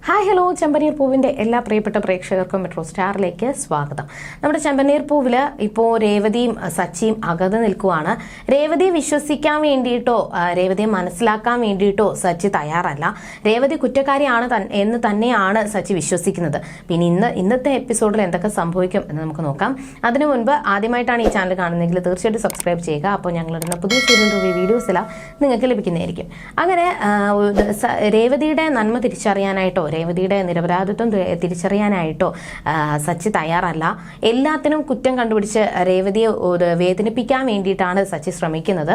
Hi hello, ചെമ്പനീർ പൂവിൻ്റെ എല്ലാ പ്രിയപ്പെട്ട പ്രേക്ഷകർക്കും മെട്രോ സ്റ്റാറിലേക്ക് സ്വാഗതം. നമ്മുടെ ചെമ്പനീർ പൂവിൽ ഇപ്പോൾ രേവതിയും സച്ചിയും അകന്ന് നിൽക്കുവാണ്. രേവതിയെ വിശ്വസിക്കാൻ വേണ്ടിയിട്ടോ രേവതിയെ മനസ്സിലാക്കാൻ വേണ്ടിയിട്ടോ സച്ചി തയ്യാറല്ല. രേവതി കുറ്റക്കാരിയാണ് എന്ന് തന്നെയാണ് സച്ചി വിശ്വസിക്കുന്നത്. പിന്നെ ഇന്നത്തെ എപ്പിസോഡിൽ എന്തൊക്കെ സംഭവിക്കും എന്ന് നമുക്ക് നോക്കാം. അതിനു മുൻപ് ആദ്യമായിട്ടാണ് ഈ ചാനൽ കാണുന്നതെങ്കിൽ തീർച്ചയായിട്ടും സബ്സ്ക്രൈബ് ചെയ്യുക. അപ്പോൾ ഞങ്ങളിടുന്ന പുതിയ സീരിയൽ റിവ്യൂ വീഡിയോസ് എല്ലാം നിങ്ങൾക്ക് ലഭിക്കുന്നതായിരിക്കും. അങ്ങനെ രേവതിയുടെ നന്മ തിരിച്ചറിയാനായിട്ടോ രേവതിയുടെ നിരപരാധിത്വം തിരിച്ചറിയാനായിട്ടോ സച്ചി തയ്യാറല്ല. എല്ലാത്തിനും കുറ്റം കണ്ടുപിടിച്ച് രേവതിയെ വേദനിപ്പിക്കാൻ വേണ്ടിയിട്ടാണ് സച്ചി ശ്രമിക്കുന്നത്.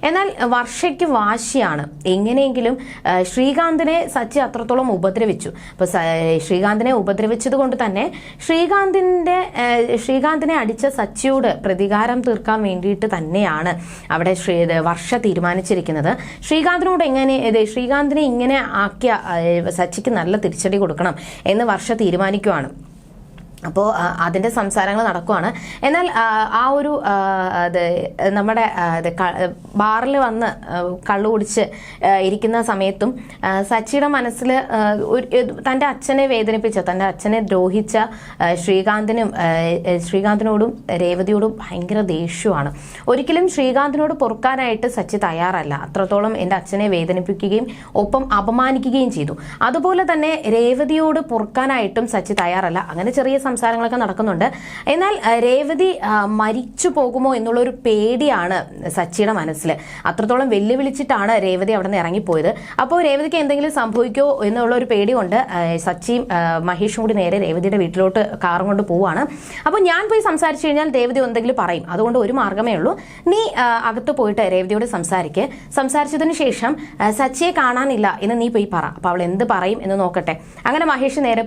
എന്നാൽ വർഷയ്ക്ക് വാശിയാണ്. എങ്ങനെയെങ്കിലും ശ്രീകാന്തിനെ സച്ചി അത്രത്തോളം ഉപദ്രവിച്ചു. അപ്പോൾ ശ്രീകാന്തിനെ ഉപദ്രവിച്ചത് കൊണ്ട് തന്നെ ശ്രീകാന്തിനെ അടിച്ച സച്ചിയോട് പ്രതികാരം തീർക്കാൻ വേണ്ടിയിട്ട് തന്നെയാണ് അവിടെ വർഷ തീരുമാനിച്ചിരിക്കുന്നത്. ശ്രീകാന്തിനെ ഇങ്ങനെ ആക്കിയ സച്ചിക്ക് നല്ല തിരിച്ചടി കൊടുക്കണം എന്ന് വർഷ തീരുമാനിക്കുവാണ്. അപ്പോൾ അതിൻ്റെ സംസാരങ്ങൾ നടക്കുവാണ്. എന്നാൽ ആ ഒരു നമ്മുടെ ബാറിൽ വന്ന് കള്ളു കുടിച്ച് ഇരിക്കുന്ന സമയത്തും സച്ചിയുടെ മനസ്സിൽ തൻ്റെ അച്ഛനെ വേദനിപ്പിച്ച, തൻ്റെ അച്ഛനെ ദ്രോഹിച്ച ശ്രീകാന്തിനോടും രേവതിയോടും ഭയങ്കര ദേഷ്യമാണ്. ഒരിക്കലും ശ്രീകാന്തിനോട് പൊറുക്കാനായിട്ട് സച്ചി തയ്യാറല്ല. അത്രത്തോളം എൻ്റെ അച്ഛനെ വേദനിപ്പിക്കുകയും ഒപ്പം അപമാനിക്കുകയും ചെയ്തു. അതുപോലെ തന്നെ രേവതിയോട് പൊറുക്കാനായിട്ടും സച്ചി തയ്യാറല്ല. അങ്ങനെ ചെറിയ സംസാരങ്ങളൊക്കെ നടക്കുന്നുണ്ട്. എന്നാൽ രേവതി മരിച്ചു പോകുമോ എന്നുള്ളൊരു പേടിയാണ് സച്ചിയുടെ മനസ്സിൽ. അത്രത്തോളം വെല്ലുവിളിച്ചിട്ടാണ് രേവതി അവിടെ നിന്ന് ഇറങ്ങിപ്പോയത്. അപ്പോൾ രേവതിക്ക് എന്തെങ്കിലും സംഭവിക്കുമോ എന്നുള്ള ഒരു പേടി കൊണ്ട് സച്ചിയും മഹേഷും കൂടി നേരെ രേവതിയുടെ വീട്ടിലോട്ട് കാറും കൊണ്ട് പോവാണ്. അപ്പോൾ ഞാൻ പോയി സംസാരിച്ചു കഴിഞ്ഞാൽ രേവതി എന്തെങ്കിലും പറയും. അതുകൊണ്ട് ഒരു മാർഗ്ഗമേ ഉള്ളൂ, നീ അകത്ത് പോയിട്ട് രേവതിയോട് സംസാരിച്ചതിന് ശേഷം സച്ചിയെ കാണാനില്ല എന്ന് നീ പോയി പറ. അപ്പോൾ അവൾ എന്ത് പറയും എന്ന് നോക്കട്ടെ. അങ്ങനെ മഹേഷ് നേരെ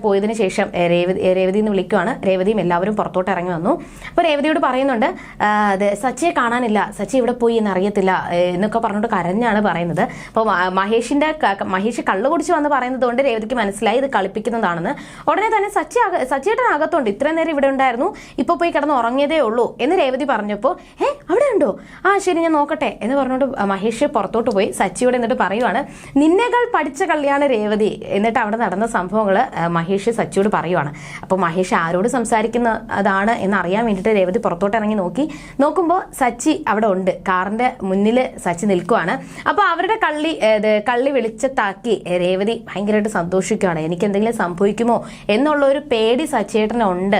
പോയതിനു ശേഷം രേവതി എന്ന് വിളിക്കുവാണ്. രേവതിയും എല്ലാവരും പുറത്തോട്ട് ഇറങ്ങി വന്നു. അപ്പോൾ രേവതിയോട് പറയുന്നുണ്ട്, സച്ചിയെ കാണാനില്ല, സച്ചി ഇവിടെ പോയി എന്ന് അറിയത്തില്ല എന്നൊക്കെ പറഞ്ഞിട്ട് കരഞ്ഞാണ് പറയുന്നത്. അപ്പോൾ മഹേഷ് കള്ളു കുടിച്ച് വന്ന് പറയുന്നത് കൊണ്ട് രേവതിക്ക് മനസ്സിലായി ഇത് കളിപ്പിക്കുന്നതാണെന്ന്. ഉടനെ തന്നെ സച്ചിയേട്ടൻ അകത്തുണ്ട്, ഇത്രയും നേരം ഇവിടെ ഉണ്ടായിരുന്നു, ഇപ്പോൾ പോയി കിടന്ന് ഉറങ്ങിയതേ ഉള്ളൂ എന്ന് രേവതി പറഞ്ഞപ്പോൾ അവിടെ ഉണ്ടോ, ശരി ഞാൻ നോക്കട്ടെ എന്ന് പറഞ്ഞുകൊണ്ട് മഹേഷ് പുറത്തോട്ട് പോയി. സച്ചിയോട് എന്നിട്ട് പറയുവാണ്, നിന്നേക്കാൾ പഠിച്ച കള്ളിയാണ് രേവതി. എന്നിട്ട് അവിടെ നടന്ന സംഭവങ്ങൾ മഹേഷ് സച്ചിയോട് പറയുവാണ്. അപ്പോൾ മഹേഷ് ആരോട് സംസാരിക്കുന്നതാണ് എന്നറിയാൻ വേണ്ടിയിട്ട് രേവതി പുറത്തോട്ട് ഇറങ്ങി നോക്കുമ്പോൾ സച്ചി അവിടെ ഉണ്ട്. കാറിന്റെ മുന്നിൽ സച്ചി നിൽക്കുവാണ്. അപ്പോൾ അവരുടെ കള്ളി വെളിച്ചത്താക്കി രേവതി ഭയങ്കരമായിട്ട് സന്തോഷിക്കുകയാണ്. എനിക്ക് എന്തെങ്കിലും സംഭവിക്കുമോ എന്നുള്ള ഒരു പേടി സച്ചിയേട്ടനുണ്ട്.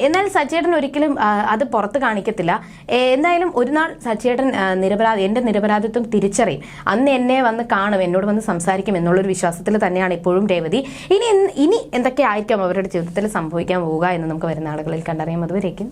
എന്നാൽ സച്ചിയേട്ടൻ ഒരിക്കലും അത് പുറത്ത് കാണിക്കത്തില്ല. എന്തായാലും ഒരു നാൾ സച്ചിയേട്ടൻ എൻ്റെ നിരപരാധിത്വം തിരിച്ചറിയും. അന്ന് എന്നെ വന്ന് കാണും, എന്നോട് വന്ന് സംസാരിക്കും എന്നുള്ളൊരു വിശ്വാസത്തിൽ തന്നെയാണ് ഇപ്പോഴും രേവതി. ഇനി എന്തൊക്കെ ആയിരിക്കും അവരുടെ ജീവിതത്തിൽ സംഭവിക്കാൻ പോവുക എന്ന് നമുക്ക് വരുന്ന ആളുകളിൽ കണ്ടറിയാം. അതുവരേക്കും